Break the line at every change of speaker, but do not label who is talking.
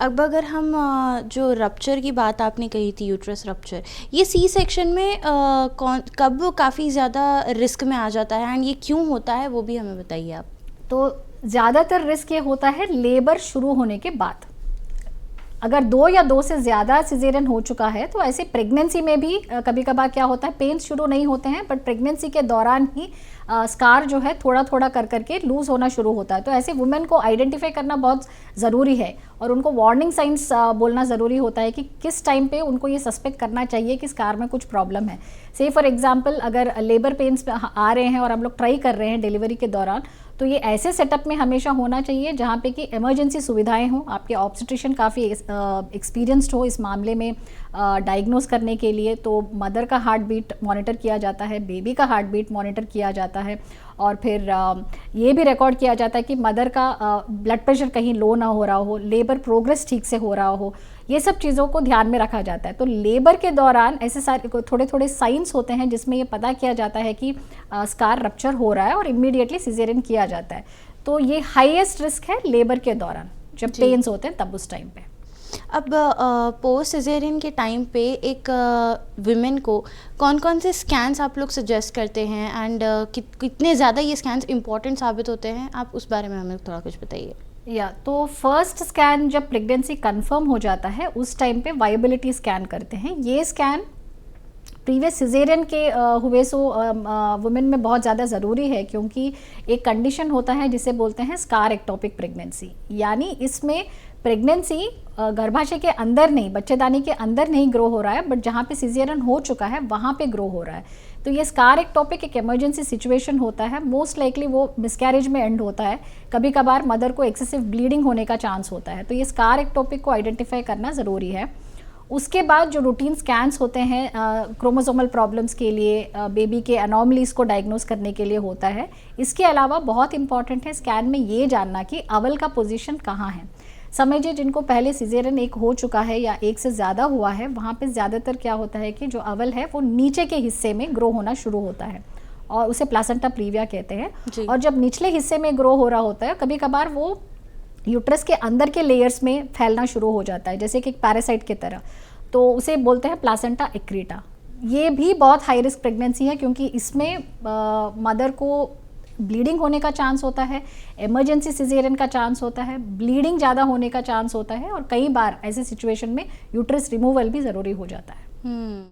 अब अगर हम जो रप्चर की बात आपने कही थी, यूट्रस रप्चर, ये सी सेक्शन में कब काफ़ी ज़्यादा रिस्क में आ जाता है एंड ये क्यों होता है, वो भी हमें बताइए आप।
तो ज़्यादातर रिस्क ये होता है लेबर शुरू होने के बाद। अगर 2 या 2 से ज़्यादा सिजेरियन हो चुका है तो ऐसे प्रेगनेंसी में भी कभी कभार क्या होता है, पेन्स शुरू नहीं होते हैं बट प्रेगनेंसी के दौरान ही स्कार जो है थोड़ा थोड़ा कर करके लूज़ होना शुरू होता है। तो ऐसे वुमेन को आइडेंटिफाई करना बहुत ज़रूरी है और उनको वार्निंग साइंस बोलना ज़रूरी होता है कि किस टाइम पे उनको ये सस्पेक्ट करना चाहिए कि स्कार में कुछ प्रॉब्लम है। से फॉर एग्जांपल अगर लेबर पेन्स आ रहे हैं और हम लोग ट्राई कर रहे हैं डिलीवरी के दौरान, तो ये ऐसे सेटअप में हमेशा होना चाहिए जहाँ पे कि इमरजेंसी सुविधाएं हों, आपके ऑब्स्टेट्रिशियन काफ़ी एक्सपीरियंस्ड हो इस मामले में डायग्नोस करने के लिए। तो मदर का हार्ट बीट मॉनिटर किया जाता है, बेबी का हार्ट बीट मॉनिटर किया जाता है और फिर ये भी रिकॉर्ड किया जाता है कि मदर का ब्लड प्रेशर कहीं लो ना हो रहा हो, लेबर प्रोग्रेस ठीक से हो रहा हो, ये सब चीज़ों को ध्यान में रखा जाता है। तो लेबर के दौरान ऐसे सारे थोड़े थोड़े साइंस होते हैं जिसमें ये पता किया जाता है कि स्कार रप्चर हो रहा है और इमीडिएटली सिजेरियन किया जाता है। तो ये हाईएस्ट रिस्क है लेबर के दौरान, जब पेन्स होते हैं तब उस टाइम पे।
अब पोस्ट सिजेरियन के टाइम पे एक विमेन को कौन कौन से स्कैन्स आप लोग सजेस्ट करते हैं एंड कितने ज़्यादा ये स्कैन्स इंपॉर्टेंट साबित होते हैं, आप उस बारे में हमें थोड़ा कुछ बताइए।
तो फर्स्ट स्कैन जब प्रेगनेंसी कंफर्म हो जाता है उस टाइम पे वायबिलिटी स्कैन करते हैं। ये स्कैन प्रीवियस सिजेरियन के हुए वुमेन में बहुत ज़्यादा ज़रूरी है क्योंकि एक कंडीशन होता है जिसे बोलते हैं स्कार एक्टोपिक प्रेगनेंसी, यानी इसमें प्रेगनेंसी गर्भाशय के अंदर नहीं, बच्चेदानी के अंदर नहीं ग्रो हो रहा है बट जहाँ पे सिजेरियन हो चुका है वहाँ पे ग्रो हो रहा है। तो ये स्कार एक्टोपिक एक इमरजेंसी सिचुएशन होता है, मोस्ट लाइकली वो मिसकैरेज में एंड होता है। कभी कभार मदर को एक्सेसिव ब्लीडिंग होने का चांस होता है। तो ये स्कार एक्टोपिक को आइडेंटिफाई करना ज़रूरी है। उसके बाद जो रूटीन स्कैन्स होते हैं क्रोमोसोमल प्रॉब्लम्स के लिए, बेबी के एनॉमलीज को डायग्नोस करने के लिए होता है। इसके अलावा बहुत इंपॉर्टेंट है स्कैन में ये जानना कि अवल का पोजीशन कहाँ है। समझिए जिनको पहले सिजेरियन एक हो चुका है या एक से ज़्यादा हुआ है, वहाँ पे ज़्यादातर क्या होता है कि जो अवल है वो नीचे के हिस्से में ग्रो होना शुरू होता है और उसे प्लासेंटा प्रीविया कहते हैं। और जब निचले हिस्से में ग्रो हो रहा होता है कभी कभार वो यूट्रस के अंदर के लेयर्स में फैलना शुरू हो जाता है, जैसे कि एक पैरासाइट की तरह। तो उसे बोलते हैं प्लासेंटा एक्रीटा। ये भी बहुत हाई रिस्क प्रेगनेंसी है क्योंकि इसमें मदर को ब्लीडिंग होने का चांस होता है, इमरजेंसी सिजेरियन का चांस होता है, ब्लीडिंग ज़्यादा होने का चांस होता है और कई बार ऐसे सिचुएशन में यूट्रस रिमूवल भी ज़रूरी हो जाता है।